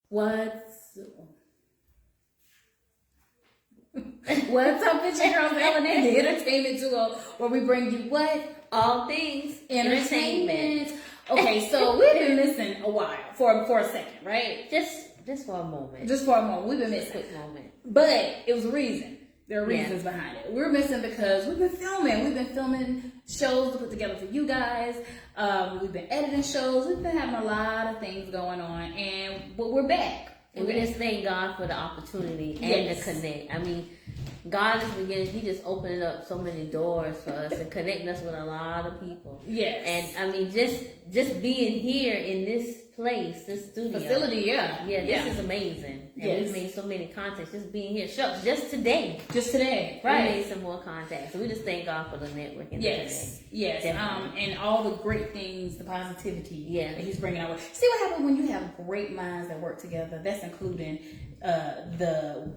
What's up, bitch and girls? L&A, the entertainment duo, where we bring you what? All things entertainment. Okay, so we've been missing a while for a second, right? Just for a moment. Just for a moment. We've been missing. A quick moment. But it was a reason. There are reasons behind it. We're missing because we've been filming. We've been filming shows to put together for you guys. We've been editing shows. We've been having a lot of things going on, but we're back. And we just thank God for the opportunity and the connect. I mean, God is beginning. He just opened up so many doors for us and connecting us with a lot of people. Yes. And I mean, just being here in this place, this studio facility, this is amazing. And we've made so many contacts just being here. Shucks, just today, right? We made some more contacts. So we just thank God for the networking. Yes. And all the great things, the positivity that He's bringing our way. See what happens when you have great minds that work together. That's including the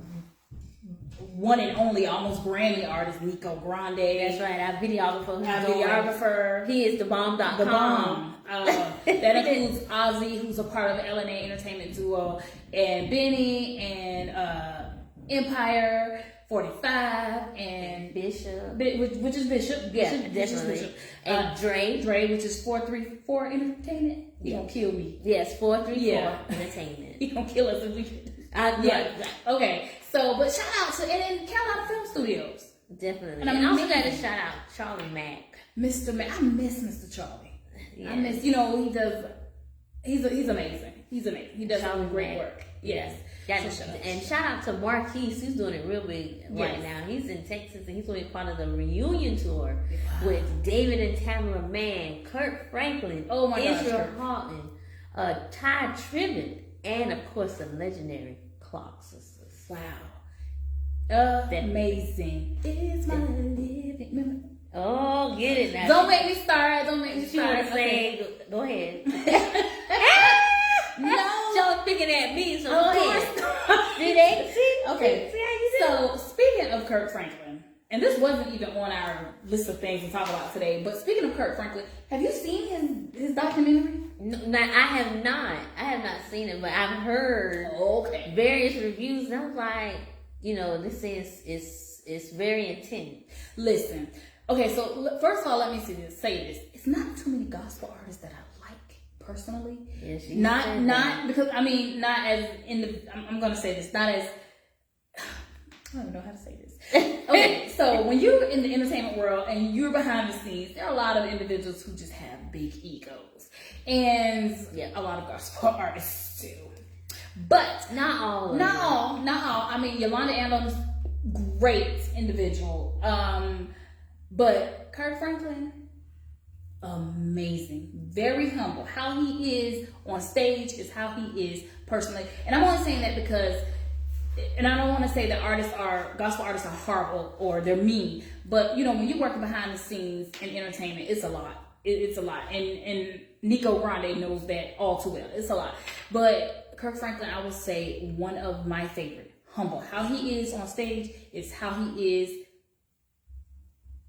one and only almost Grammy artist Nico Grande. That's right, our videographer. He is the bomb.com. The bomb. That includes Ozzy, who's a part of the L&A Entertainment Duo, and Benny, and Empire 45, and Bishop, which is Bishop. Yeah, definitely. And Dre, which is 434 Entertainment. He gonna kill me. Yes, 434 Entertainment. He gonna kill us if we. Okay. So, but shout out to and Carolina Film Studios. Definitely. And I also got to shout out Charlie Mack. Mr. Mack. I miss Mr. Charlie. Yeah. I miss, he does, he's amazing. He's amazing. He does great work. Yes. And shout out to Marquise. He's doing it real big right now. He's in Texas and he's going to be part of the reunion tour with David and Tamara Mann, Kurt Franklin, Israel Houghton, Ty Tribbett, and of course the legendary Clark sisters. Wow. Amazing. It's my living. Oh, get it now. Don't make me start. She want to say, go ahead. No. Y'all picking at me, so go ahead. Did they see? Okay. See how you do? So, speaking of Kurt Franklin, and this wasn't even on our list of things to talk about today, but speaking of Kurt Franklin, have you seen his documentary? No, I have not. I have not seen it, but I've heard various reviews, and I was like, this is very intense. Listen, okay, so first of all, let me say this. It's not too many gospel artists that I like personally. Yes, not because not as in the. I'm going to say this, not as. I don't even know how to say this. Okay, so when you're in the entertainment world and you're behind the scenes, there are a lot of individuals who just have big egos, and a lot of gospel artists too. But not all. I mean, Yolanda Adams, great individual. But Kurt Franklin, amazing, very humble. How he is on stage is how he is personally, and I'm only saying that because. And I don't want to say that gospel artists are horrible or they're mean, but when you're working behind the scenes in entertainment, it's a lot. It's a lot, and Nico Grande knows that all too well. It's a lot, but Kirk Franklin, I would say, one of my favorite. Humble, how he is on stage is how he is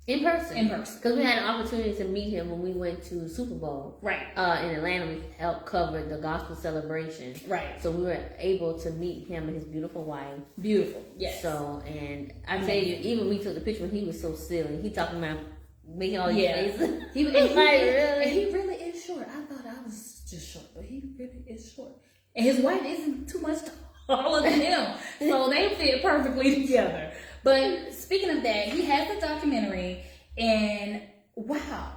in person. Because we had an opportunity to meet him when we went to the Super Bowl. Right. In Atlanta, we helped cover the gospel celebration. Right. So we were able to meet him and his beautiful wife. Beautiful. Yes. So, and I tell you, even we took the picture when he was so silly. He talking about making all these faces. He really is short. I thought I was just short, but he really is short. And his wife isn't too much taller than him. So they fit perfectly together. But speaking of that, he has a documentary, and wow,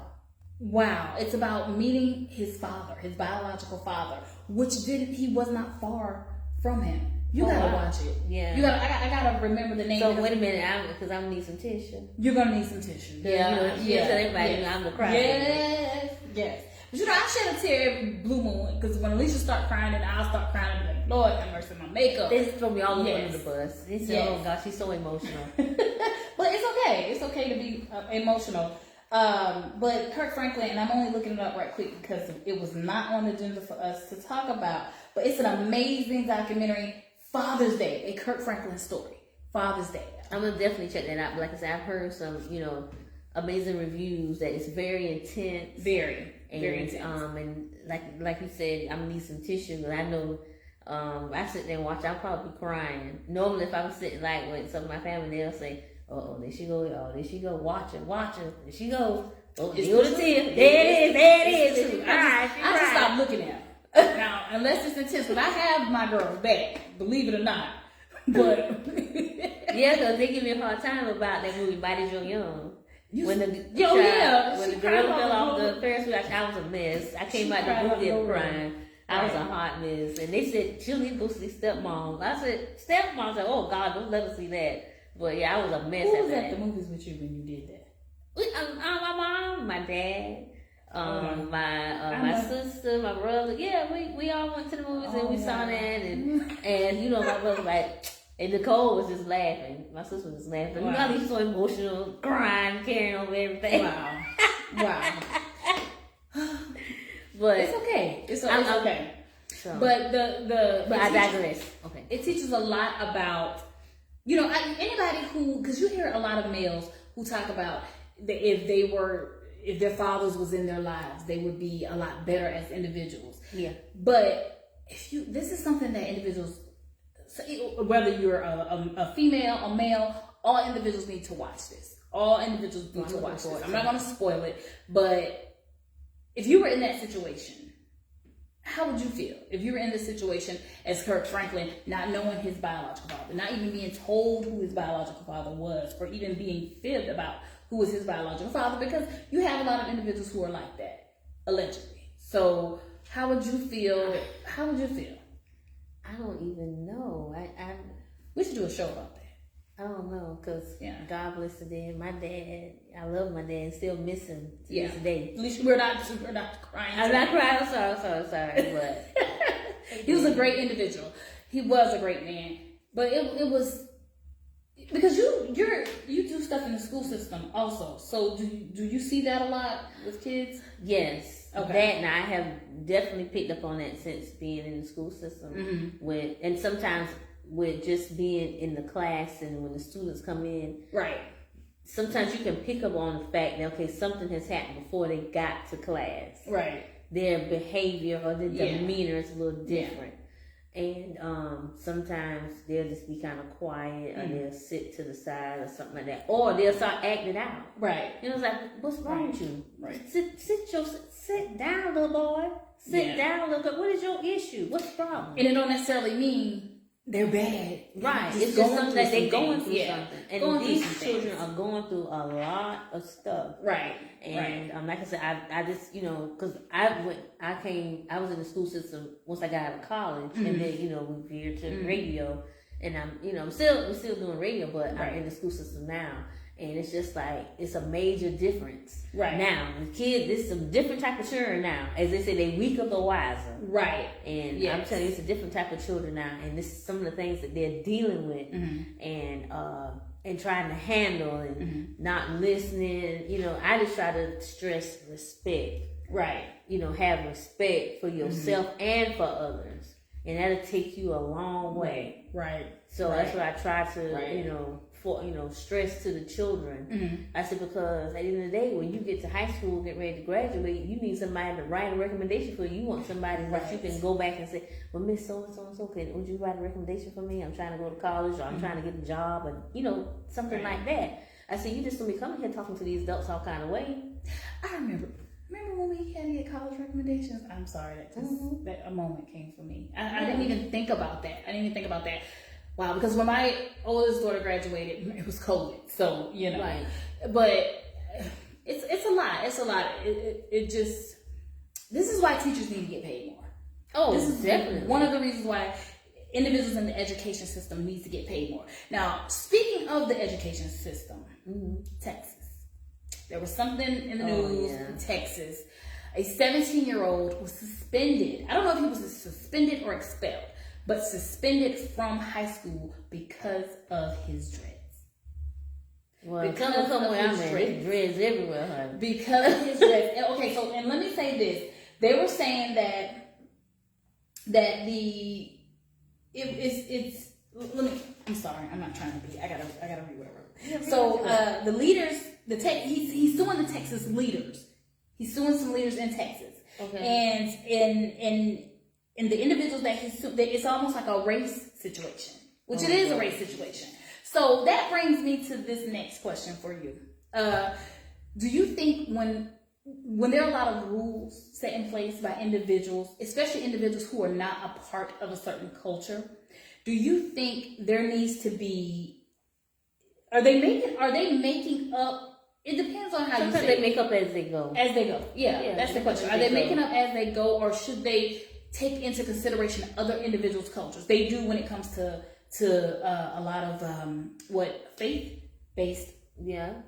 it's about meeting his father, his biological father, he was not far from him. You gotta watch it. Yeah. I gotta remember the name. So wait a minute, because I'm gonna need some tissue. You're gonna need some tissue. Yeah. Tell everybody I'm the cry. Yes. But I shed a tear every blue moon, because when Alicia start crying, and I'll start crying and be like, Lord have mercy on my makeup. They throw me all over the bus. They said, oh gosh, she's so emotional. But it's okay. It's okay to be emotional. But Kirk Franklin, and I'm only looking it up right quick because it was not on the agenda for us to talk about, but it's an amazing documentary, Father's Day, a Kirk Franklin story. Father's Day. I'm gonna definitely check that out. But like I said, I've heard some, amazing reviews that it's very intense. Very intense. And like you said, I'm gonna need some tissue. And I know I sit there and watch. I'll probably be crying. Normally, if I'm sitting like with some of my family, they'll say, "Oh, there she go! Oh, there she go! Watch her! There she go! Oh, there it is! There it is! I just stop looking at her now, unless it's intense. But I have my girls back, believe it or not. But yeah, because they give me a hard time about that movie, Body Joe Young. When the girl fell off the Ferris wheel, I was a mess. I came out the movie crying. I was a hot mess. And they said, she'll need to go see Stepmom. I said, Stepmom? I said, oh God, don't let her see that. But yeah, I was a mess. Who was at the movies with you when you did that? My mom, my dad, my sister, my brother. Yeah, we all went to the movies and we saw that. And you know, my brother was like, and Nicole was just laughing. My sister was just laughing. Wow. You know, he's so emotional, crying, carrying over everything. Wow. But it's okay. It's okay. So, but I digress. Okay. It teaches a lot about, you know, anybody who, because you hear a lot of males who talk about that if their fathers was in their lives, they would be a lot better as individuals. Yeah. But this is something that individuals, whether you're a female or male, all individuals need to watch this. All individuals need to watch this. I'm not going to spoil it, but if you were in that situation, how would you feel? If you were in this situation as Kirk Franklin, not knowing his biological father, not even being told who his biological father was, or even being fibbed about who was his biological father, because you have a lot of individuals who are like that, allegedly. So how would you feel? How would you feel? I don't even know. We should do a show about that. I don't know, because God bless the dead. My dad, I love my dad, still miss him to this day. At least we're not crying. I'm not crying. I'm sorry. But he was a great individual. He was a great man. But it was because you do stuff in the school system also. So do you see that a lot with kids? Yes. Okay. That, and I have definitely picked up on that since being in the school system. And sometimes with just being in the class and when the students come in, right? Sometimes you can pick up on the fact that okay, something has happened before they got to class, right? Their behavior or their demeanor is a little different, and sometimes they'll just be kind of quiet, or they'll sit to the side or something like that, or they'll start acting out, right? You know, it's like, what's wrong with you? Right? Sit down, little boy. Sit down, little girl. What is your issue? What's the problem? And it don't necessarily mean they're bad. Right. It's just something that they're going through something. And these children are going through a lot of stuff. Right. And like I said, I just, you know, because I was in the school system once I got out of college, and then, you know, we veered to radio, and we're still doing radio, but I'm in the school system now. And it's just like, it's a major difference. Right. Now, the kids, this is a different type of children now. As they say, they weaker but wiser. Right. And I'm telling you, it's a different type of children now. And this is some of the things that they're dealing with and trying to handle and not listening. You know, I just try to stress respect. Right. You know, have respect for yourself and for others. And that'll take you a long way. Right. So that's what I try to, stress to the children. I said, because at the end of the day, when you get to high school, get ready to graduate, you need somebody to write a recommendation for you. You want somebody that you can go back and say, well, Miss So-and-so, would you write a recommendation for me? I'm trying to go to college, or I'm trying to get a job, or, something like that. I said, you just going to be coming here talking to these adults all kind of way. I remember when we had to get college recommendations? I'm sorry, that a moment came for me. I didn't even think about that. Wow, because when my oldest daughter graduated, it was COVID. So, Right. But it's a lot. It's a lot. It just, this is why teachers need to get paid more. Oh, this is definitely one of the reasons why individuals in the education system need to get paid more. Now, speaking of the education system, Texas. There was something in the news in Texas. A 17-year-old was suspended. I don't know if he was suspended or expelled, but suspended from high school because of his dreads. Well, come where I'm at. There's dreads everywhere, honey. Because of his dreads. Okay, so, and let me say this. They were saying that I'm sorry, I'm not trying to be, I gotta read what I wrote. So, the leaders, he's suing the Texas leaders. He's suing some leaders in Texas. Okay. And and the individuals that it's almost like a race situation, which it is a race situation. So that brings me to this next question for you. Do you think when there are a lot of rules set in place by individuals, especially individuals who are not a part of a certain culture, do you think there needs to be, are they making up? It depends on how sometimes you say they make up as they go. As they go. Yeah, that's the question. Are they making up as they go, or should they take into consideration other individuals' cultures? They do when it comes to a lot of faith-based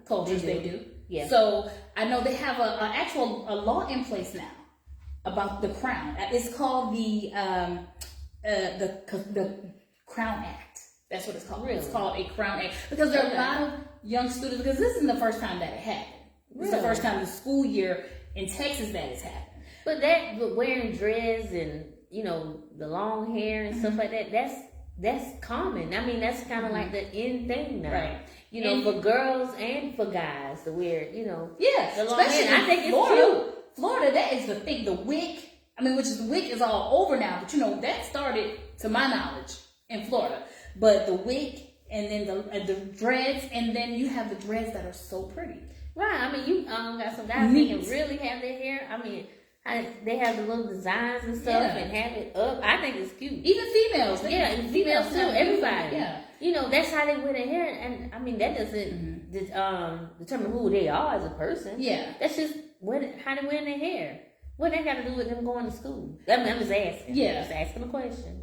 cultures. They do. Yeah. So I know they have a law in place now about the crown. It's called the Crown Act. That's what it's called. Really? It's called a Crown Act because there are a lot of young students. Because this isn't the first time that it happened. It's the first time in the school year in Texas that it's happened. But wearing dreads and the long hair and stuff like that. That's common. I mean, that's kind of like the in thing now. Right. For girls and for guys to wear, the long hair. I think it's cute. Florida, that is the thing. The wig, the wig is all over now, but that started, to my knowledge, in Florida. But the wig and then the dreads, and then you have the dreads that are so pretty. Right. You got some guys that can really have their hair. They have the little designs and stuff and have it up. I think it's cute. Even females. Females too. Everybody. Yeah. That's how they wear their hair. And that doesn't determine who they are as a person. Yeah. That's just how they wear their hair. What that got to do with them going to school? I'm just asking. Yeah. Just asking a question.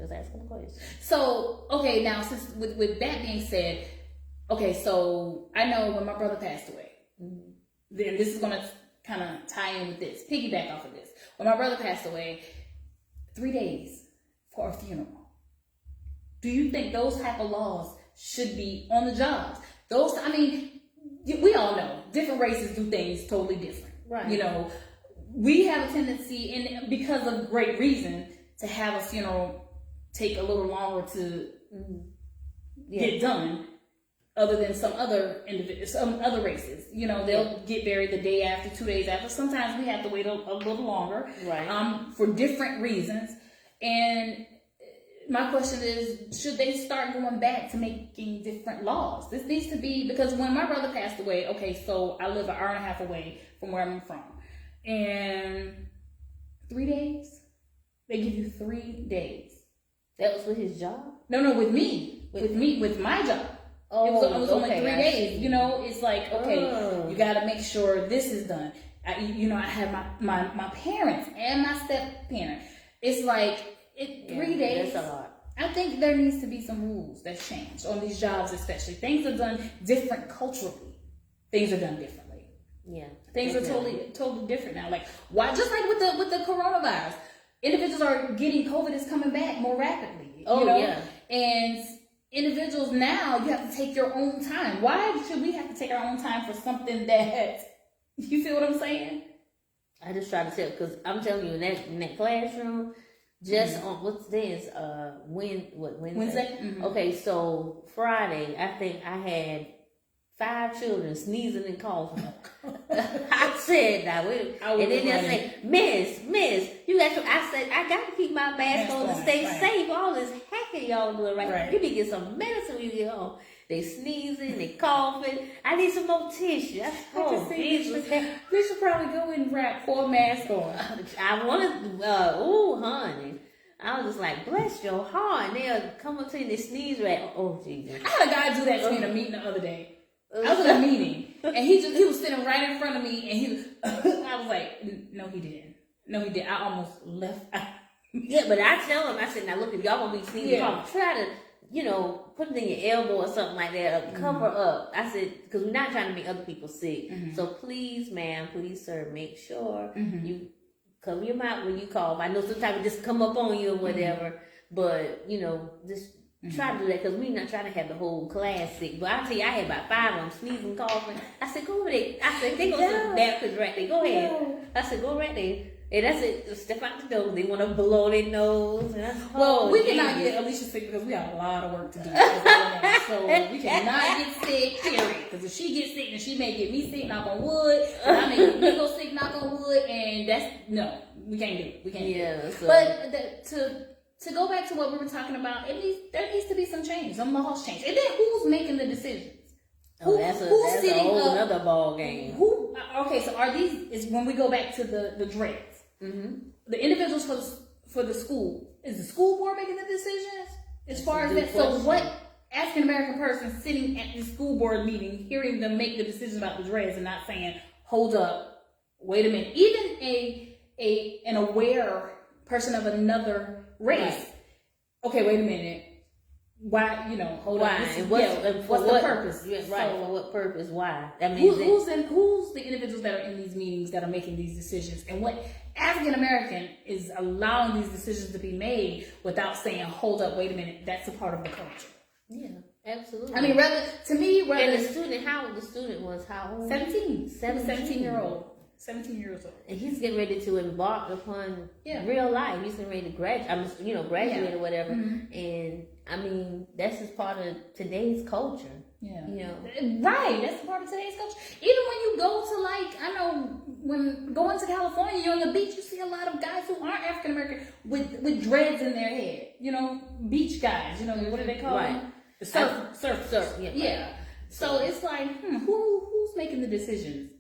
So, okay, now since with that being said, okay, so I know when my brother passed away, then this is going to kind of tie in with this, piggyback off of this. When my brother passed away, 3 days for a funeral. Do you think those type of laws should be on the jobs? We all know different races do things totally different. Right. We have a tendency, and because of great reason, to have a funeral take a little longer to get done, other than some other races. They'll get buried the day after, 2 days after. Sometimes we have to wait a little longer, right? For different reasons. And my question is, should they start going back to making different laws? This needs to be, because when my brother passed away, okay, so I live an hour and a half away from where I'm from. And 3 days, they give you 3 days. That was with his job? No, with me. With my job. It was only 3 days. It's like, okay, you got to make sure this is done. I have my parents and my step parent. It's like 3 days. That's a lot. I think there needs to be some rules that's changed on these jobs, especially. Things are done different culturally. Things are done differently. Yeah, things are totally different now. Like why? Just like with the coronavirus, individuals are getting COVID is coming back more rapidly. And individuals now, you have to take your own time. Why should we have to take our own time for something that, you feel what I'm saying? I just try to tell, because I'm telling you, in that classroom, just on, what's this, Wednesday? Mm-hmm. Okay, so Friday, I think I had 5 children sneezing and coughing. I said, and then they'll say, Miss, you got to, I said, I got to keep my mask on to stay safe. All this hacking y'all doing right. You need to get some medicine when you get home. They sneezing, they coughing. I need some more tissue. We should probably go and wrap 4 masks on. I wanted, honey. I was just like, bless your heart. And they'll come up to you and they sneeze right. Oh, Jesus. I had a guy do that to me in a meeting the other day. I was in a meeting, and he was sitting right in front of me, and I was like, no, he didn't. I almost left. But I tell him, I said, now look, if y'all gonna be sneezing, try to, put it in your elbow or something like that, or cover up. I said, because we're not trying to make other people sick. Mm-hmm. So please, ma'am, please, sir, make sure you cover your mouth when you cough. I know sometimes it just come up on you or whatever, but, just try to do that, because we're not trying to have the whole class sick. But I'll tell you, I had about 5 of them sneezing, coughing. I said, go over there. I said, they go to the Baptist right there. Go ahead. I said, go right there. And that's it. Step out the door. They want to blow their nose. And we cannot get Alicia sick because we have a lot of work to do. So we cannot get sick, period. Because if she gets sick, then she may get me sick, knock on wood. And I may get me go sick, knock on wood. And that's, no. we can't do it. We can't. Yeah. Do it. So. But to go back to what we were talking about, there needs to be some change, some laws change, and then who's making the decisions? That's a whole other ball game. Okay, so are these is when we go back to the dreads? Mm-hmm. The individuals for the school, is the school board making the decisions as far as that? So what African American person sitting at the school board meeting, hearing them make the decisions about the dreads and not saying, hold up, wait a minute. Even an aware person of another race. Right. Okay, wait a minute. Why, hold on. What's the purpose? Yeah, right. So, for what purpose? Why? I mean, who's the individuals that are in these meetings that are making these decisions, and what African American is allowing these decisions to be made without saying, "Hold up, wait a minute, that's a part of the culture." Yeah, absolutely. I mean, and the student, how old the student was? How old? 17 year old. 17 years old. And he's getting ready to embark upon real life. He's getting ready to graduate or whatever. Mm-hmm. And I mean, that's just part of today's culture. Yeah. Right. That's part of today's culture. Even when you go to when going to California, you're on the beach, you see a lot of guys who aren't African American with dreads in their head. Beach guys. What do they call them? The surf. Yeah. Right. So it's like, who's making the decisions?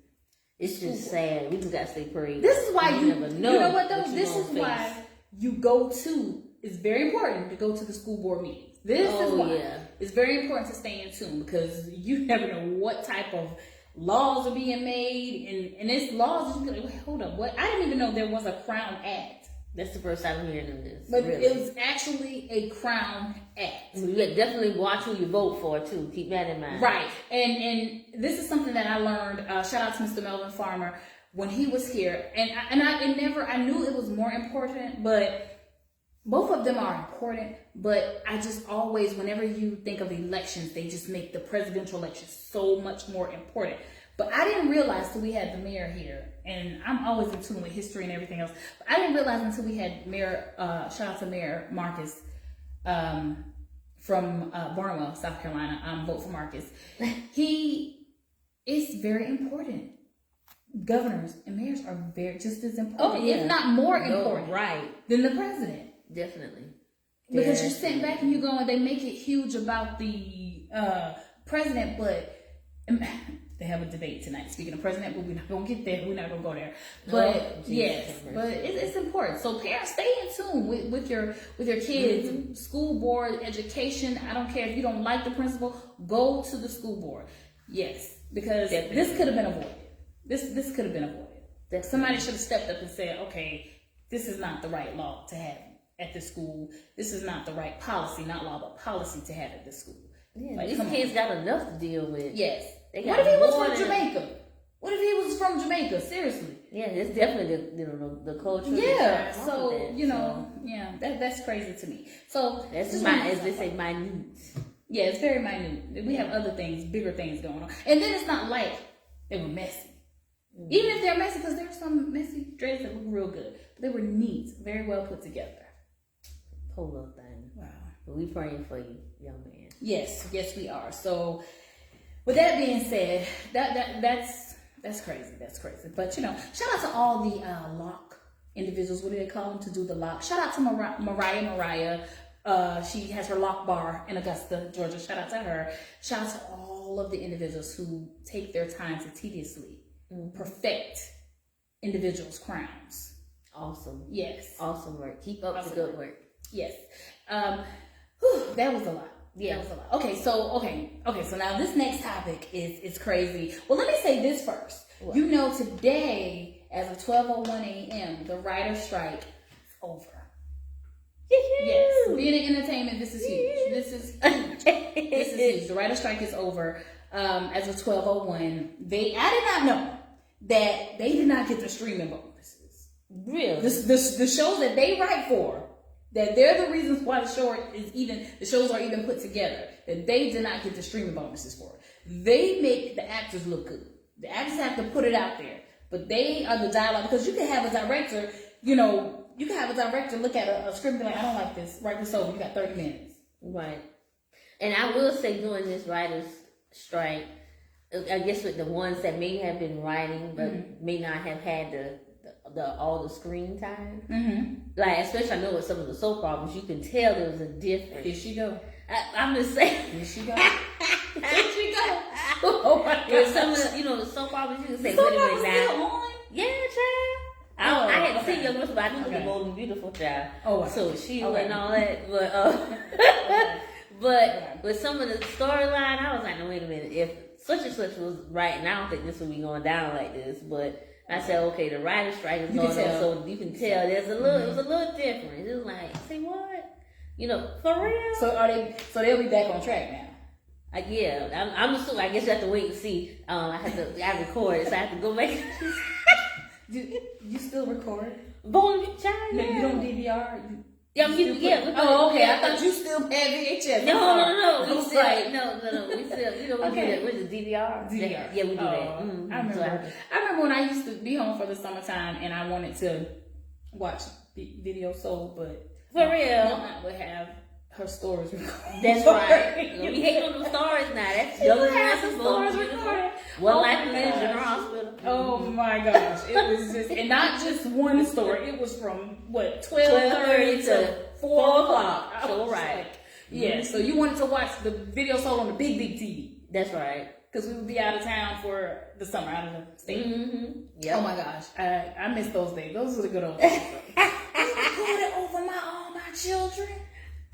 It's just sad. We just gotta stay prayed. This is why you never know. You know what though? This is why you go to. It's very important to go to the school board meetings. This is why it's very important to stay in tune, because you never know what type of laws are being made, and it's laws. Wait, hold up, what? I didn't even know there was a Crown Act. That's the first time I'm hearing of this. But really. It was actually a Crown Act. You definitely watch who you vote for too. Keep that in mind. Right. And this is something that I learned. Shout out to Mr. Melvin Farmer when he was here. And I knew it was more important, but both of them are important. But I just always, whenever you think of elections, they just make the presidential election so much more important. But I didn't realize till we had the mayor here, and I'm always in tune with history and everything else. But I didn't realize until we had Mayor, shout out to Mayor Marcus from Barnwell, South Carolina. Vote for Marcus. It's very important. Governors and mayors are just as important, if not more important, than the president. Definitely. Because you sit back and you go, and they make it huge about the president, but. They have a debate tonight. Speaking of president, but we're not gonna get there. We're not gonna go there. But but it's important. So parents, stay in tune with your kids. Mm-hmm. School board, education. I don't care if you don't like the principal. Go to the school board. Yes, because this could have been avoided. This could have been avoided. Somebody should have stepped up and said, okay, this is not the right law to have at the school. This is not the right policy, not law, but policy to have at the school. Yeah, these kids got enough to deal with. Yes. What if he was from Jamaica? What if he was from Jamaica? Seriously. Yeah, it's definitely the culture. Yeah. So that's crazy to me. So that's as they say, minute. Yeah, it's very minute. We have other things, bigger things going on, and then it's not like they were messy. Mm-hmm. Even if they're messy, because there were some messy dreads that look real good, but they were neat, very well put together. Whole up thing. Wow. But we praying for you, young man. Yes, we are. So. With that being said, that's crazy. That's crazy. But shout out to all the lock individuals. What do they call them to do the lock? Shout out to Mariah. She has her lock bar in Augusta, Georgia. Shout out to her. Shout out to all of the individuals who take their time to tediously perfect individuals' crowns. Awesome. Yes. Awesome work. Keep up the good work. Yes. That was a lot. Yeah. That was a lot. Okay, so now this next topic is crazy. Well, let me say this first. What? Today, as of 12:01 a.m., the writer's strike is over. Yes. Being in entertainment, this is huge. This is huge. The writer's strike is over as of 12:01. I did not know that they did not get the streaming bonuses. Really? The shows that they write for, that they're the reasons why the shows are even put together, that they did not get the streaming bonuses for it. They make the actors look good. The actors have to put it out there, but they are the dialogue, because you can have a director, look at a script and be like, I don't like this, write this over, you got 30 minutes. Right. And I will say, during this writer's strike, I guess with the ones that may have been writing, but may not have had all the screen time. Like, especially I know with some of the soap operas, you can tell there was a difference. Here she go. I'm just saying. Here she go. Here she go. Oh my God. With some of the, the soap operas, you can say, wait a minute now. Yeah, child. I hadn't seen Young Whistle, but I knew the Bold and Beautiful child. Oh, wow. So Sheila and all that. But with some of the storyline, I was like, no, wait a minute. If such and such was right, and I don't think this will be going down like this, but I said, okay, the writer's strike is going on, so you can tell there's a little, it was a little different. It was like, say what? For real? So they'll be back on track now. Yeah, I'm assuming. I guess you have to wait and see. I record, so I have to go back. You still record? Bowling child? No, you don't DVR. Oh, okay. I thought you still had VHS. No. We still, no. We still, we do that with the DVR. DVR. Yeah, we do that. Mm-hmm. I remember when I used to be home for the summertime and I wanted to watch Video Soul, but for real, my aunt would have her stories recorded. That's right. We hate on the stories now. That's the stories recorded. One Life in General Hospital. Oh my gosh. It was just, and not just one story. It was from 12:30 to 4 o'clock. So right. Yeah. So you wanted to watch the Video Soul on the big TV. That's right. Because we would be out of town for the summer, out of the state. Yep. Oh my gosh. I miss those days. Those were the good old days. You recorded over all my children.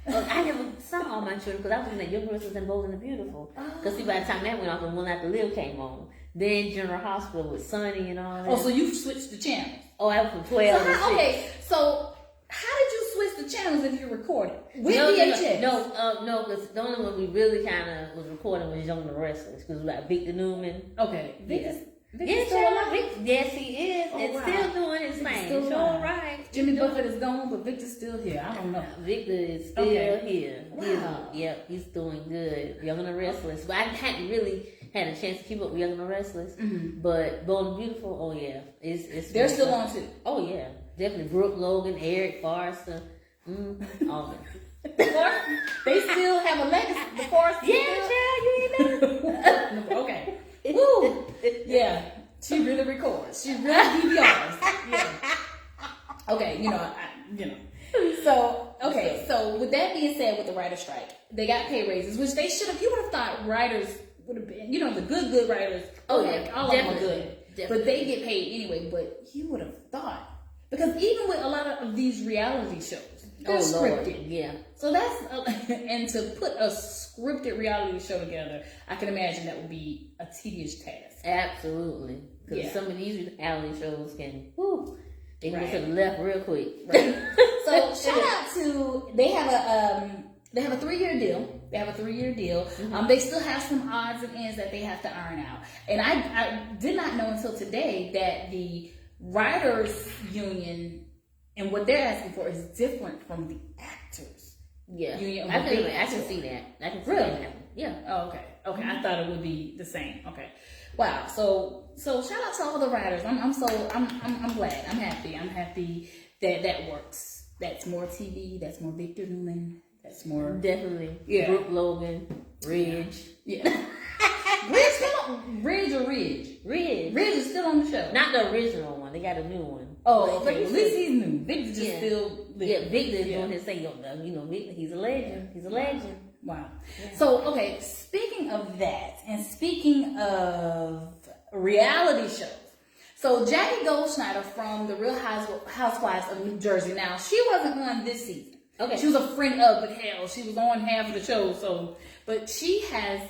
Well, I never saw all my children because I was looking at Young Whistle and Bold and the Beautiful. Because see, by the time that went off, and One After Live came on, then General Hospital with Sonny and all that. Oh, so you switched the channels? Oh, I was from 12 to 6. Okay, so how did you switch the channels if you recorded? With VHS? No, because the only one we really kind of was recording was Young and the Restless because we like Victor Newman. Okay, Victor's still alive. Yes, he is. And still doing his thing. It's all right. Jimmy Buffett is gone, but Victor's still here. I don't know. Victor is still here. Wow. He's doing good. Young and the Restless. But I hadn't really had a chance to keep up with Young and the Restless. But Bold and Beautiful, oh yeah. They're still on too. Oh yeah. Definitely. Brooke Logan, Eric Forrester. All that. They still have a legacy. The Forrester. Yeah, child, you ain't know. Okay. Woo! Yeah, she really records. She really DVRs. Yeah. Okay, So with that being said, with the writer strike, they got pay raises, which they should have. You would have thought writers would have been, the good writers. Oh yeah, all of them are good, but they get paid anyway. But you would have thought, because even with a lot of these reality shows, they're scripted. Lord. Yeah. So that's and to put a scripted reality show together, I can imagine that would be a tedious task. Absolutely. Because some of these reality shows can, they can go to the left real quick. Right. So shout out to, they have a 3-year deal. They have a 3-year deal. They still have some odds and ends that they have to iron out. And I did not know until today that the writers union and what they're asking for is different from the actors. Yeah, union. I can see that. I can see that. Yeah. Oh, okay. I thought it would be the same. Okay. Wow. So shout out to all the writers. I'm glad. I'm happy that works. That's more TV. That's more Victor Newman. That's more definitely. Yeah. Brooke Logan, Ridge. Yeah. Ridge still on Ridge or Ridge? Ridge. Ridge is still on the show. Not the original one. They got a new one. Oh, okay. Well, at least he's new. Victor just still living. Yeah, Victor is doing his thing. Victor, he's a legend. He's a legend. Wow. Yeah. So, okay, speaking of that, and speaking of reality shows, so Jackie Goldschneider from The Real Housewives of New Jersey. Now, she wasn't on this season. Okay. She was a friend of, but hell, she was on half of the show. So, but she had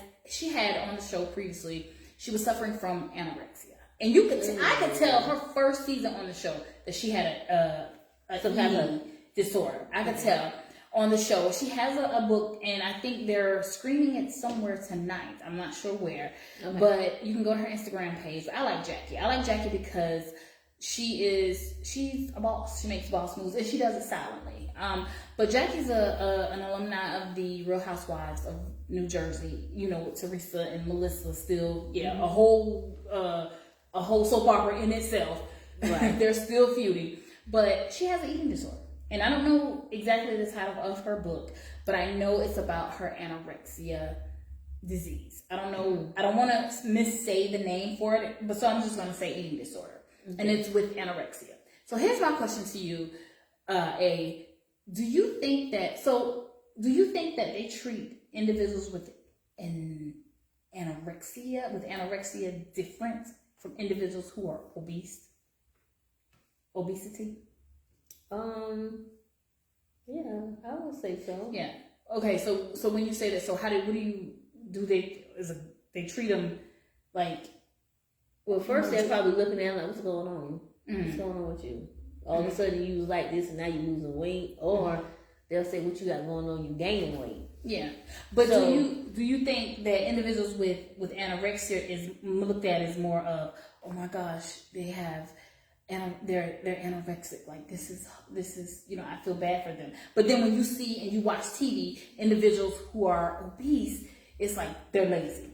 on the show previously, she was suffering from anorexia, and I could tell her first season on the show that she had some kind of disorder. I could tell on the show. She has a book, and I think they're screening it somewhere tonight. I'm not sure where, but you can go to her Instagram page. I like Jackie because she's a boss. She makes boss moves, and she does it silently. But Jackie's an alumni of the Real Housewives of New Jersey. Teresa and Melissa still, a whole soap opera in itself. Right. They're still feuding, but she has an eating disorder. And I don't know exactly the title of her book, but I know it's about her anorexia disease. I don't know. I don't want to missay the name for it, but so I'm just going to say eating disorder. And it's with anorexia. So here's my question to you, do you think that they treat individuals with anorexia different from individuals who are obesity? Yeah, I would say so. Yeah. Okay, so when you say that, so they treat them like? Well, first they're probably looking at like, what's going on? What's going on with you? All of a sudden you was like this and now you're losing weight, or they'll say what you got going on, you gaining weight. Yeah, but so, do you think that individuals with anorexia is looked at as more of, oh my gosh, they have, and they're anorexic, like this is I feel bad for them. But then when you see and you watch TV, individuals who are obese, it's like they're lazy.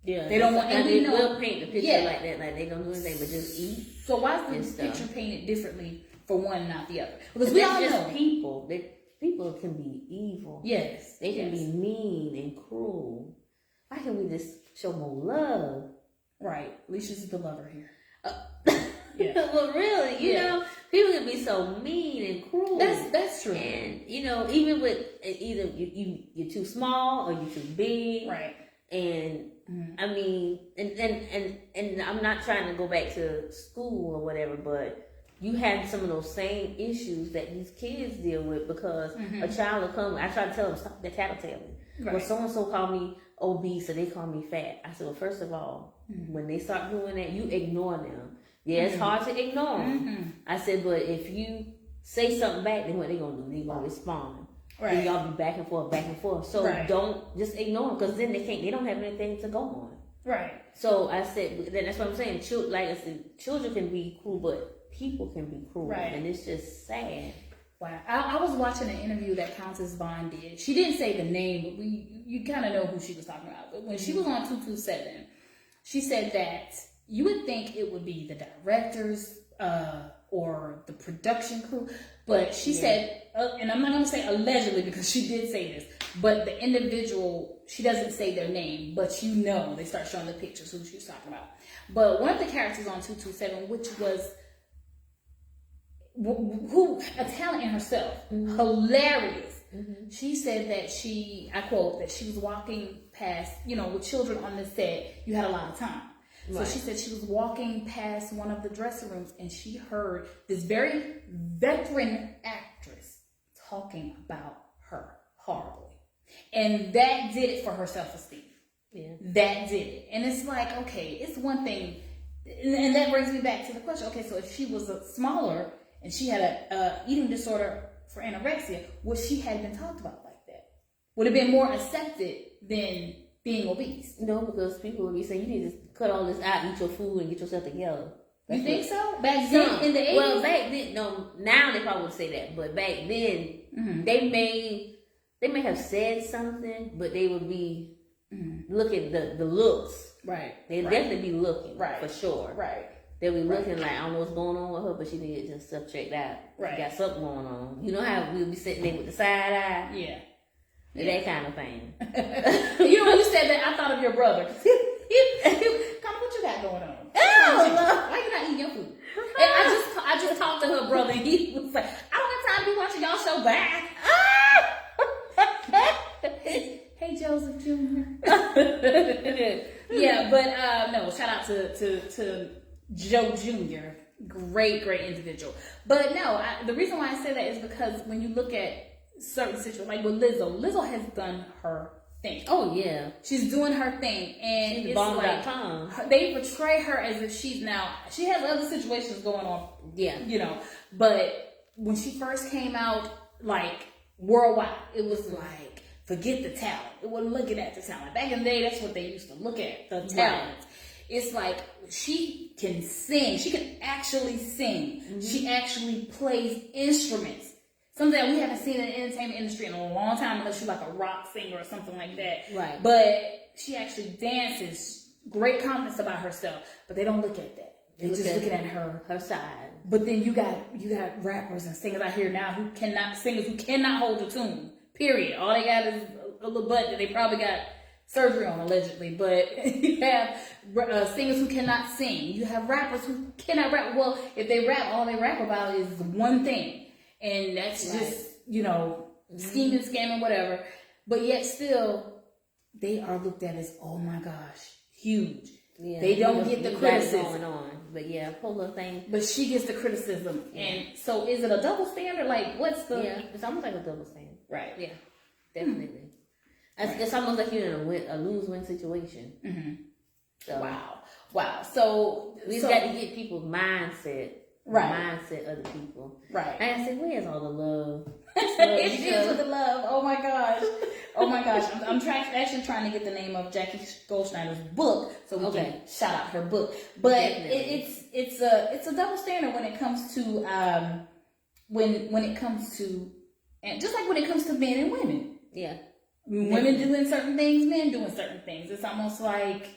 Yeah, they don't want, and they will paint the picture like that, like they don't do anything but just eat. So why is the picture painted differently for one and not the other? Because we all know people. People can be evil. Yes, they can be mean and cruel. Why can't we just show more love? Right, Alicia's the lover here. Yeah. Well, really, you know, people can be so mean and cruel. That's true. And even with either you're too small or you're too big. Right. And I mean, and I'm not trying to go back to school or whatever, but you have some of those same issues that these kids deal with, because a child will come. I try to tell them, stop the tattletaling. Right. Well, so and so call me obese or they call me fat. I said, well, first of all, when they start doing that, you ignore them. Yeah, it's hard to ignore them. I said, but if you say something back, then what they gonna do? They gonna respond. Right. Then y'all be back and forth. So don't just ignore them, because then they don't have anything to go on. Right. So I said, that's what I'm saying. Like I said, children can be cruel, but people can be cruel, and it's just sad. Wow. I was watching an interview that Countess Vaughn did. She didn't say the name, but you kind of know who she was talking about. But when she was on 227, she said that you would think it would be the directors or the production crew, but she said, and I'm not going to say allegedly because she did say this, but the individual, she doesn't say their name, but they start showing the pictures who she was talking about. But one of the characters on 227, which was a talent in herself, hilarious. She said that I quote, that she was walking past, with children on the set, you had a lot of time. So she said she was walking past one of the dressing rooms and she heard this very veteran actress talking about her horribly. And that did it for her self-esteem. Yeah. That did it. And it's like, okay, it's one thing. And that brings me back to the question. Okay, so if she was smaller and she had a eating disorder for anorexia, would she have been talked about like that? Would it have been more accepted than being obese? No, because people would be saying, you need to cut all this out, eat your food, and get yourself together. You think so? Back then, in the 80s? Well, back then, no, now they probably would say that, but back then, they may have said something, but they would be looking the looks. Right. They'd definitely be looking, for sure. Right. They'll be looking like, I don't know what's going on with her, but she need to get stuff checked out. Right. She got something going on. You know how we'll be sitting there with the side eye? Yeah. That kind of thing. When you said that, I thought of your brother. Kind of what you got going on? Why you not eating your food? And I just talked to her brother, and he was like, I don't have time to be watching y'all show back. Hey, Joseph Jr. Yeah, but no, shout out to Joe Jr. Great individual. But no, the reason why I say that is because when you look at certain situations, like with Lizzo has done her thing. Oh yeah, she's doing her thing, and she's it's they portray her as if she has other situations going on. Yeah, but when she first came out, like worldwide, it was like, forget the talent. It wasn't looking at the talent. Back in the day, that's what they used to look at, the talent. Right. It's like, she can sing. She can actually sing. She actually plays instruments. Something that we haven't seen in the entertainment industry in a long time, unless she's like a rock singer or something like that. Right. But she actually dances. Great confidence about herself. But they don't look at that. They're just looking at her side. But then you got rappers and singers out here now who cannot hold a tune. Period. All they got is a little butt that they probably got surgery on, allegedly. But you have singers who cannot sing. You have rappers who cannot rap. Well, if they rap, all they rap about is one thing, and that's just scheming, scamming, whatever. But yet still, they are looked at as, oh my gosh, huge. Yeah, they don't get the criticism going on, but yeah, polar thing. But she gets the criticism, and so is it a double standard? Like, what's the? Yeah, it's almost like a double standard. Right. Yeah, definitely. It's almost like you're in a lose-win situation. Mm-hmm. So, wow. So we've got to get people's mindset. Right. Mindset of the people. Right. And I said, where's all the love? It is with the love. Oh my gosh. I'm actually trying to get the name of Jackie Goldschneider's book so we can shout out her book. But it's a double standard when it comes to when it comes to, and just like when it comes to men and women. Yeah. Women doing certain things, men doing certain things. It's almost like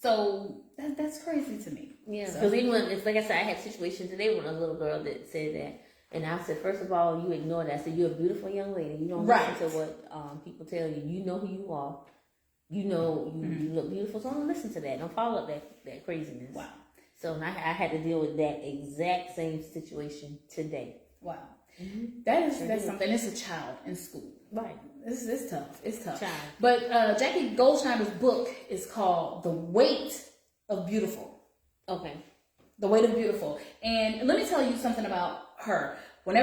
so that's crazy to me. Yeah, because even it's like I said, I had situations today with a little girl that said that, and I said, first of all, you ignore that. I said, you're a beautiful young lady. You don't listen to what people tell you. You know who you are. You know you look beautiful. So don't listen to that. Don't follow up that craziness. Wow. So I had to deal with that exact same situation today. Wow. Mm-hmm. That's something. It's a child in school. Right. It's tough. It's tough. Child. But Jackie Goldschneider's book is called The Weight of Beautiful. Okay. The Weight of Beautiful. And let me tell you something about her. When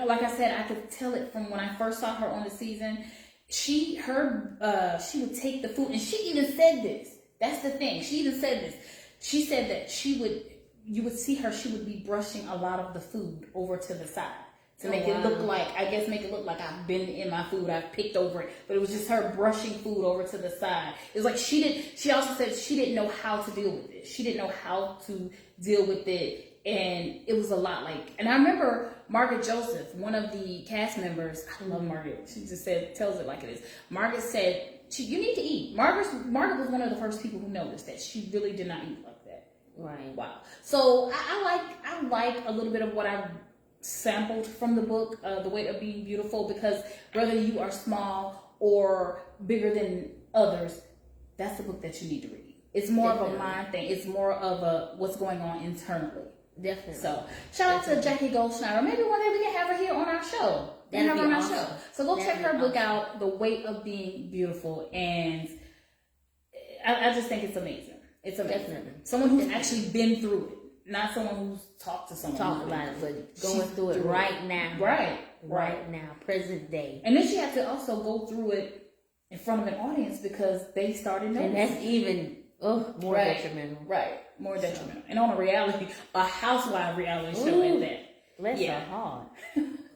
like I said, I could tell it from when I first saw her on the season. She would take the food, and she even said this. That's the thing. She even said this. She said that you would see her, she would be brushing a lot of the food over to the side. To make it look like, I've been in my food, I've picked over it. But it was just her brushing food over to the side. It's like she also said she didn't know how to deal with it. She didn't know how to deal with it. And it was a lot and I remember Margaret Joseph, one of the cast members, I love Margaret. She just tells it like it is. Margaret said, you need to eat. Margaret was one of the first people who noticed that she really did not eat like that. Right. Wow. So I like a little bit of what I sampled from the book, The Weight of Being Beautiful, because whether you are small or bigger than others, that's the book that you need to read. It's more of a mind thing. It's more of a what's going on internally. Definitely. So shout out to Jackie Goldschneider. Maybe one day we can have her here on our show. So go check her book out, The Weight of Being Beautiful, and I just think it's amazing. It's amazing. Definitely. Someone who's actually been through it. Not someone who's talked to someone. Talked about it, but going through it right now. Right now, present day. And then she had to also go through it in front of an audience because they started noticing. And that's even more detrimental. Right, more detrimental. And on a housewife reality show at that. Bless her heart.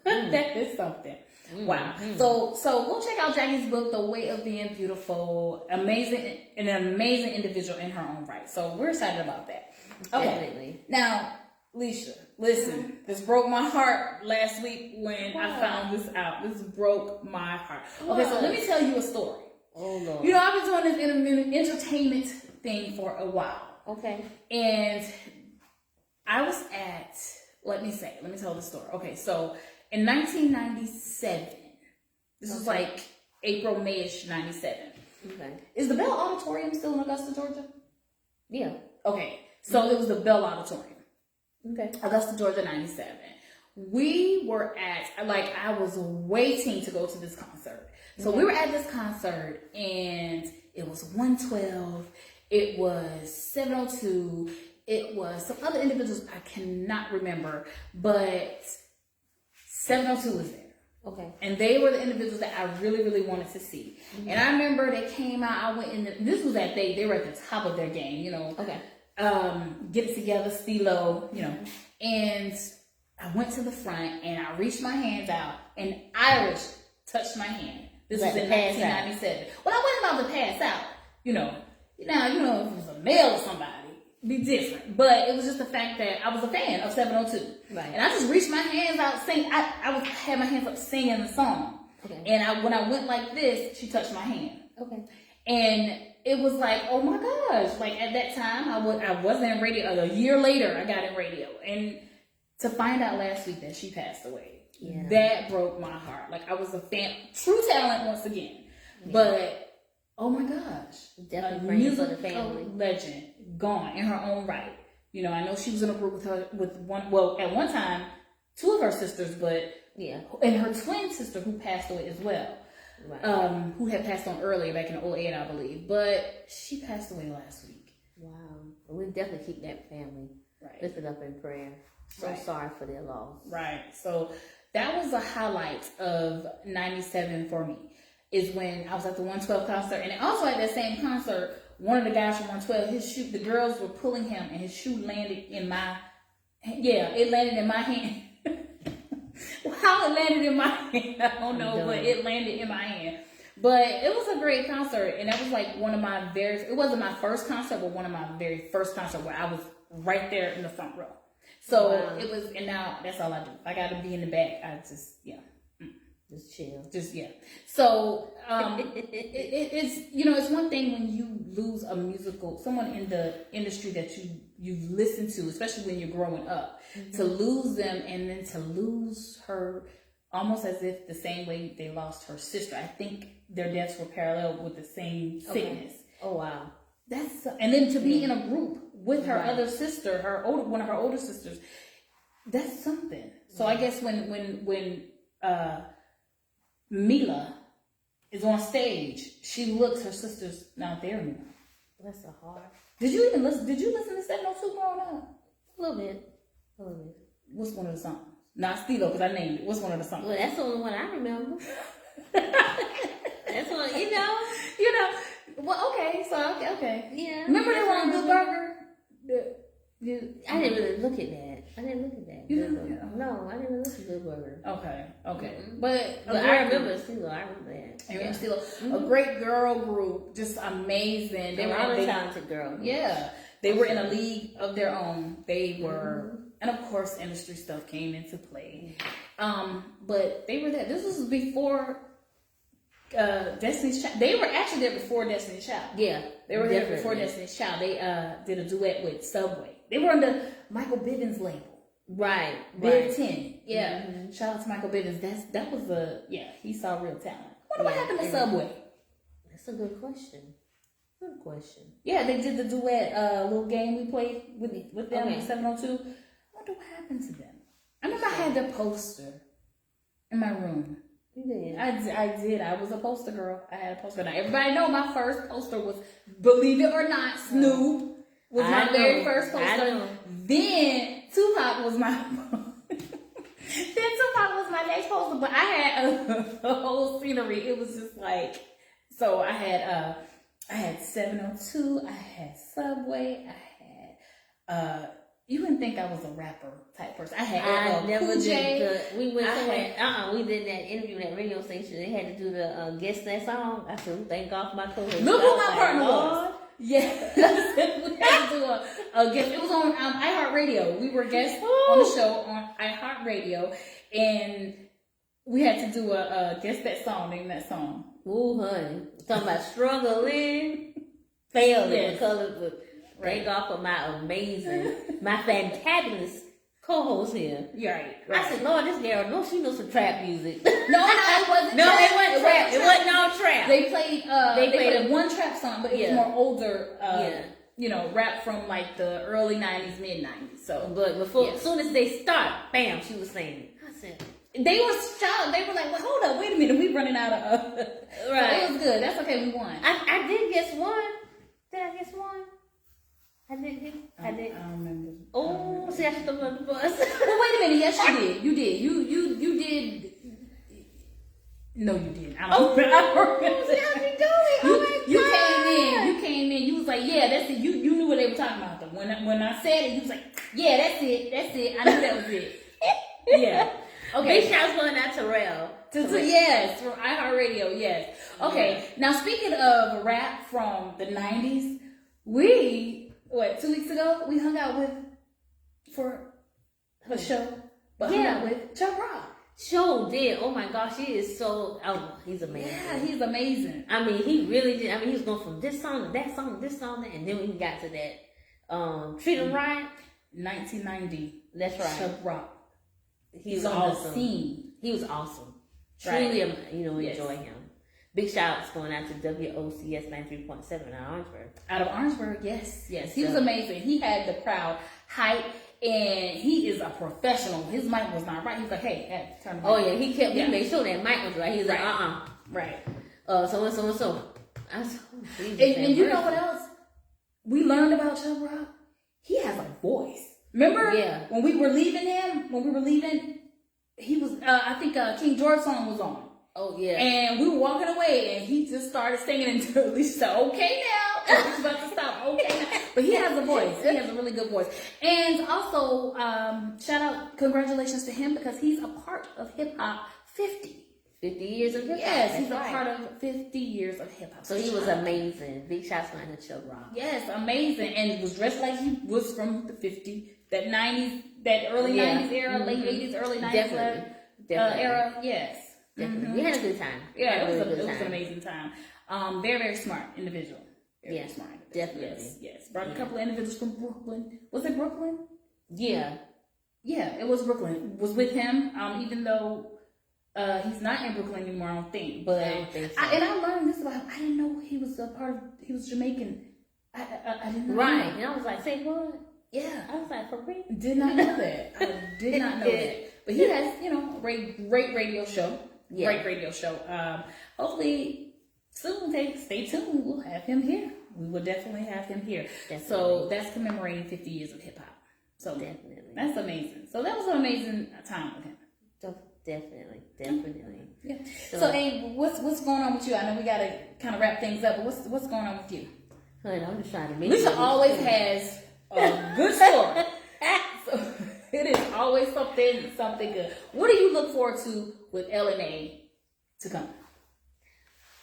That is something. Wow. So go check out Jackie's book, The Weight of Being Beautiful. An amazing individual in her own right. So we're excited about that. Okay. Definitely. Now, Leisha, listen, this broke my heart last week when I found this out. This broke my heart. Okay, so let me tell you a story. Oh, Lord. I've been doing this entertainment thing for a while. Okay. And I was let me tell the story. Okay, so in 1997, this was like April, May-ish, 97. Okay. Is the Bell Auditorium still in Augusta, Georgia? Yeah. Okay. So it was the Bell Auditorium. Okay. Augusta, Georgia, 97. We were I was waiting to go to this concert. So we were at this concert, and it was 112. It was 702. It was some other individuals I cannot remember, but 702 was there. Okay. And they were the individuals that I really, really wanted to see. Mm-hmm. And I remember they came out. I went in. This was that they were at the top of their game, Okay. Get It Together, Stilo, and I went to the front and I reached my hands out and Irish touched my hand. This was in 1997. Well, I wasn't about to pass out, if it was a male or somebody, it'd be different. But it was just the fact that I was a fan of 702. Right. And I just reached my hands out singing. I had my hands up singing the song. Okay. And when I went like this, she touched my hand. Okay. And it was like, oh my gosh. Like at that time, I wasn't in radio. A year later, I got in radio. And to find out last week that she passed away, that broke my heart. Like I was a fan, true talent once again. But oh my gosh, definitely praying for the family. Legend, gone in her own right. You know, I know she was in a group with one. Well, at one time, 2 of her sisters, but and her twin sister who passed away as well. Right. Who had passed on earlier back in 2008, I believe, but she passed away last week. Wow, we'll definitely keep that family lifted up in prayer. So sorry for their loss. Right. So that was a highlight of 97 for me. Is when I was at the 112 concert, and also at that same concert, one of the guys from 112, the girls were pulling him, and his shoe landed in my, it landed in my hand. How it landed in my hand, I don't know, but it landed in my hand. But it was a great concert, and that was like one of my it wasn't my first concert, but one of my very first concerts where I was right there in the front row. So it was, and now that's all I do. I got to be in the back. I just, Just chill. So, it's, it's one thing when you lose someone in the industry that you've listened to, especially when you're growing up, to lose them and then to lose her almost as if the same way they lost her sister. I think their deaths were parallel with the same sickness. Oh, wow. And then to be in a group with her other sister, one of her older sisters, that's something. So I guess when Mila is on stage, she looks, her sister's not there anymore. Bless her heart. Did you listen to 702 growing up? A little bit. What's one of the songs? Not Stilo, because I named it. What's one of the songs? Well, that's the only one I remember. That's one, Well, okay, so okay. Yeah. Remember they were on Good Burger? I didn't really look at that. You didn't? No, I didn't look at Good Burger. Okay. Mm-hmm. But I remember Stilo. I remember that. I remember Stilo. A great girl group, just amazing. They were a talented girl. Yeah. They were in a league of their own. They were, and of course, industry stuff came into play. But they were there. This was before Destiny's Child. They were actually there before Destiny's Child. Yeah. They were there before Destiny's Child. They did a duet with Subway. They were under Michael Bivins' label. Right. Biv 10. Yeah. Mm-hmm. Shout out to Michael Bivins. That was he saw real talent. What happened to Subway? That's a good question. Yeah, they did the duet little game we played with them in 702. I wonder what happened to them. I remember I had their poster in my room. You did? I did. I was a poster girl. I had a poster. Now everybody know my first poster was, believe it or not, Snoop was my very first poster. Then Tupac was my next poster. But I had a whole scenery. It was just like, so I had 702. I had Subway. I had you wouldn't think I was a rapper type person. I had never did. We went somewhere. We did that interview at that radio station. They had to do the guess that song. I said, thank God for my co-host. Look who my partner was. Yeah, we had to do a guest. It was on iHeartRadio. We were guests on the show on iHeartRadio, and we had to do a guess that song. Name that song. Ooh, honey, talking about struggling, failing because of. Thank God for my my fantabulous co-host here. Right. I said, Lord, this girl, no, she knows some trap music. No, it wasn't. No, it wasn't trap. It wasn't all trap. They played one trap song, but it was more older. Rap from like the early '90s, mid '90s. So, but before, as soon as they start, bam, she was singing. I said. They were shocked. They were like, "Well, hold up, wait a minute, we running out of." Right. So it was good. That's okay. We won. I did guess one. Did I guess one? I did. I don't remember. Oh, see, I should have on the bus. Well, wait a minute. Yes, you did. You did. You did. No, you didn't. I don't remember. See how you doing? You came in. You was like, yeah, that's it. You knew what they were talking about. Though. When I said it, you was like, yeah, that's it. I knew that was it. Yeah. Okay. Big shouts going out to Rail. Yes, from iHeartRadio. Yes. Okay. Now speaking of rap from the '90s, 2 weeks ago, we hung out for a show. But hung out with Chuck Rock. Sure did. Oh my gosh, he's amazing. Yeah, he's amazing. I mean, he really did. I mean, he was going from this song to that song to this song, and then when he got to that, Treat 'Em Right. 1990. That's right. Chuck Rock. He was on awesome. the scene. He was awesome. Truly, enjoy him. Big shout outs going out to WOCS 93.7 out of Orangeburg. Out of Orangeburg, yes. He was amazing. He had the crowd hype, and he is a professional. His mic was not right. He's like, hey, turn the mic. Oh yeah, he made sure that mic was right. He was like, Right. So. I was, and you know what else? We learned about Chubb Rock. He has a voice. Remember? Yeah. When we were leaving, he was, I think King George's song was on. Oh, yeah. And we were walking away, and he just started singing until Alicia said, okay now. He's about to stop. Okay now. But he has a voice. He has a really good voice. And also, shout out, congratulations to him, because he's a part of Hip Hop 50. 50 years of hip hop. Yes, he's a part of 50 years of hip hop. So he was amazing. Big shots going to Chubb Rock. Yes, amazing. And was dressed like he was from the 50s, that 90s, that early 90s era, late 80s, early 90s Definitely. era. Yes. Definitely. We had a good time. Yeah, it was an amazing time. Very, very smart individual. Very smart. Definitely. Yes. Brought a couple of individuals from Brooklyn. Was it Brooklyn? Yeah. Yeah, it was Brooklyn. Was with him, even though he's not in Brooklyn anymore, I don't think. But I don't think so. and I learned this about him. I didn't know he was he was Jamaican. I didn't know. Right. And I was like, say what? Yeah. I was like, for real? Did not know that. I did not know that. But he has, a great radio show. Yeah. Great radio show. Hopefully soon, stay tuned. We'll have him here. We will definitely have him here. Definitely. So that's commemorating 50 years of hip hop. So definitely. That's amazing. So that was an amazing time with him. Definitely. Yeah. So hey, what's going on with you? I know we gotta kind of wrap things up, but what's going on with you? Honey, I'm just trying to make Lisa always has a good story. So it is always something good. What do you look forward to with L&A to come?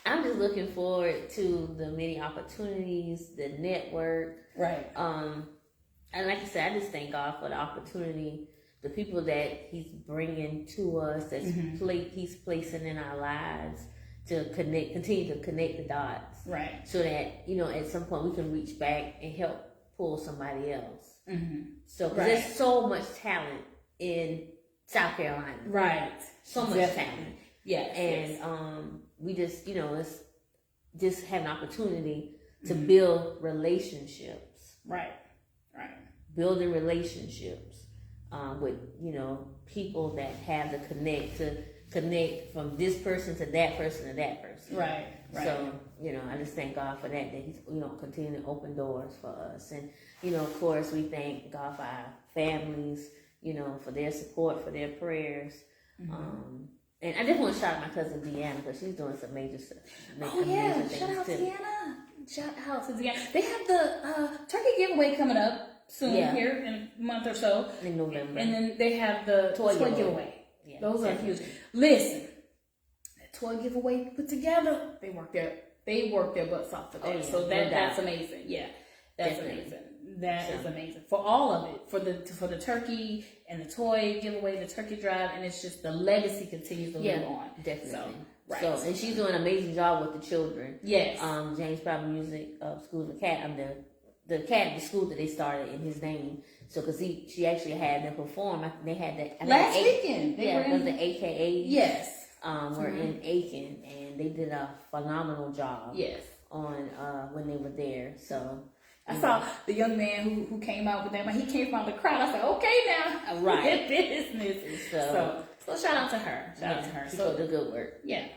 I'm just looking forward to the many opportunities, the network. Right. And like I said, I just thank God for the opportunity, the people that He's bringing to us, that He's placing in our lives to continue to connect the dots. Right. So that, at some point we can reach back and help pull somebody else. Mm-hmm. So, because there's so much talent in South Carolina. Right. So much talent. Yes. And we just, it's just have an opportunity to build relationships. Right. Building relationships with, people that have the connect from this person to that person to that person. Right. So, I just thank God for that He's, continuing to open doors for us. And, of course, we thank God for our families, for their support, for their prayers. Mm-hmm. And I just want to shout out my cousin Deanna, because she's doing some major stuff. Shout out to Deanna. They have the turkey giveaway coming up soon here in a month or so. In November. And then they have the toy giveaway. Yeah, those are huge. Listen, that toy giveaway put together, they work their butts off for that. Yeah. So that's amazing. Yeah, that's amazing. That is amazing for all of it, for the turkey and the toy giveaway, the turkey drive, and it's just the legacy continues to live on. Definitely. So, right. So, and she's doing an amazing job with the children. Yes. James Power Music School, the school that they started in his name. So, because she actually had them perform. They had that last weekend. Because the AKA. Yes. Were in Aiken, and they did a phenomenal job. Yes. On when they were there. So. I saw the young man who came out with that, but he came from the crowd. I said, okay now. Right. Business. So shout out to her. Shout out to her. So the good work. Yeah.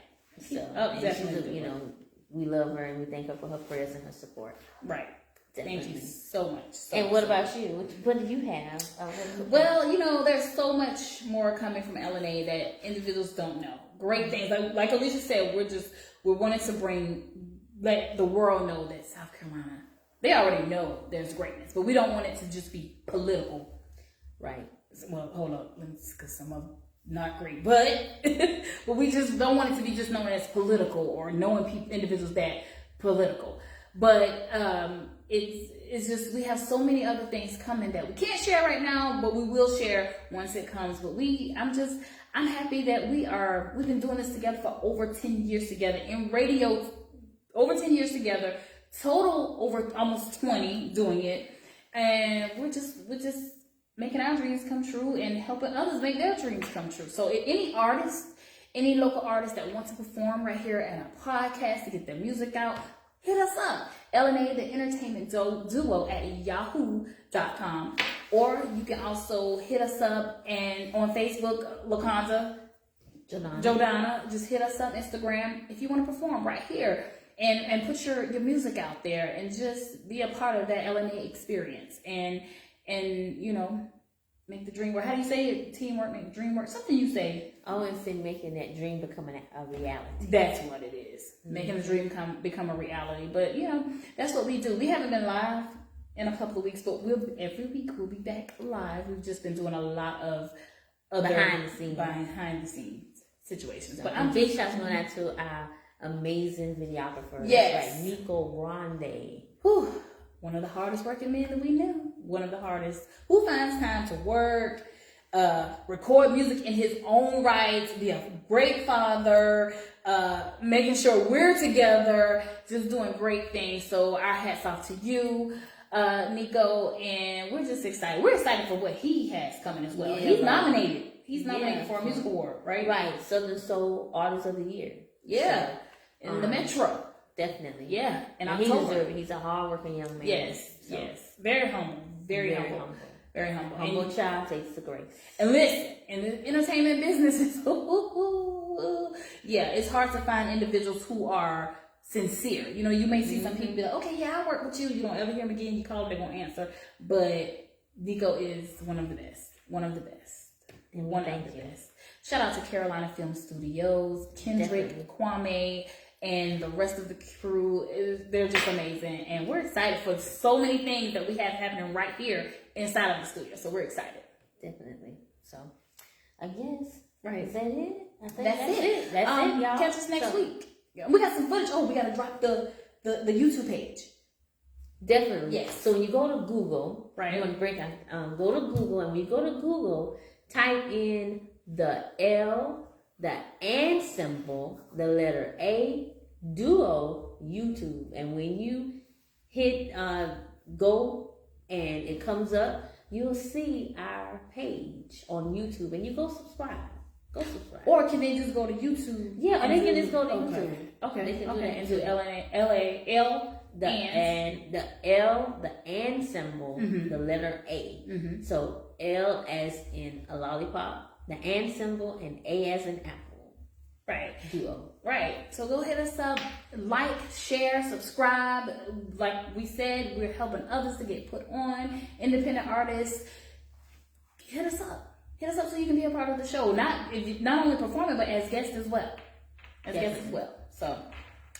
So definitely. We love her and we thank her for her prayers and her support. Right. Definitely. Thank you so much. And what about you? What do you have? Well, there's so much more coming from L&A that individuals don't know. Great things. Like Alicia said, we're wanting to let the world know that South Carolina, they already know there's greatness, but we don't want it to just be political. Right. Well, hold up, because some of them not great, but we just don't want it to be just known as political or knowing individuals that political. But it's just, we have so many other things coming that we can't share right now, but we will share once it comes. But I'm happy that we've been doing this together for over 10 years together in radio, over 10 years together. Total over almost 20 doing it, and we're just making our dreams come true and helping others make their dreams come true. So if any artist Any local artists that want to perform right here at our podcast to get their music out, hit us up. L&A, the Entertainment Duo at yahoo.com. Or you can also hit us up and on Facebook, LaConza, Jodana. Just hit us up, Instagram, if you want to perform right here. And put your music out there and just be a part of that L&A experience. And you know, make the dream work. How do you say it? Teamwork, make the dream work. Something you say. I always say making that dream become a reality. That's what it is. Mm-hmm. Making the dream become a reality. But, you know, that's what we do. We haven't been live in a couple of weeks, but every week we'll be back live. We've just been doing a lot of other behind the scenes situations. But I'm big shots going out to our amazing videographer. Yes. Right, Nico Grande. Whew. One of the hardest working men that we knew. One of the hardest. Who finds time to work, record music in his own right, be a great father, making sure we're together, just doing great things. So our hats off to you, Nico, and we're just excited. We're excited for what he has coming as well. Yeah, he's nominated. He's nominated for a music award, right? Right. Southern Soul Artist of the Year. Yeah. So, in the Metro. Definitely. Yeah. And he's a hardworking young man. Yes. So. Yes. Very humble. Very humble. Very humble. Humble child takes the grace. And listen, in the entertainment business, yeah, it's hard to find individuals who are sincere. You know, you may see some people be like, okay, yeah, I'll work with you. You don't ever hear them again. You call them, they won't answer. But Nico is one of the best. One of the best. And one of the best. Shout out to Carolina Film Studios, Kendrick, Kwame, and the rest of the crew. They're just amazing. And we're excited for so many things that we have happening right here inside of the studio. So we're excited. Definitely. So, I guess. Right. Is that it? I think that's it. That's it, y'all. Catch us next week. We got some footage. Oh, we got to drop the YouTube page. Definitely. Yes. So when you go to Google, right? You want to break out. Go to Google, and when you go to Google, type in the L, the and symbol, the letter A, Duo, YouTube, and when you hit go and it comes up, you'll see our page on YouTube, and you go subscribe. Or can they just go to YouTube? Yeah, or they can just go to YouTube. Okay. They can do that and do L the L, the and symbol, the letter A. So L as in a lollipop, the and symbol, and A as in apple. Right. Duo. Right. So go hit us up, like, share, subscribe. Like we said, we're helping others to get put on. Independent artists, hit us up. Hit us up so you can be a part of the show. Not only performing, but as guests as well. So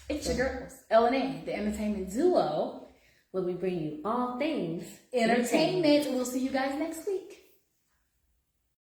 it's your girls, L&A, the Entertainment Duo, where we bring you all things entertainment. We'll see you guys next week.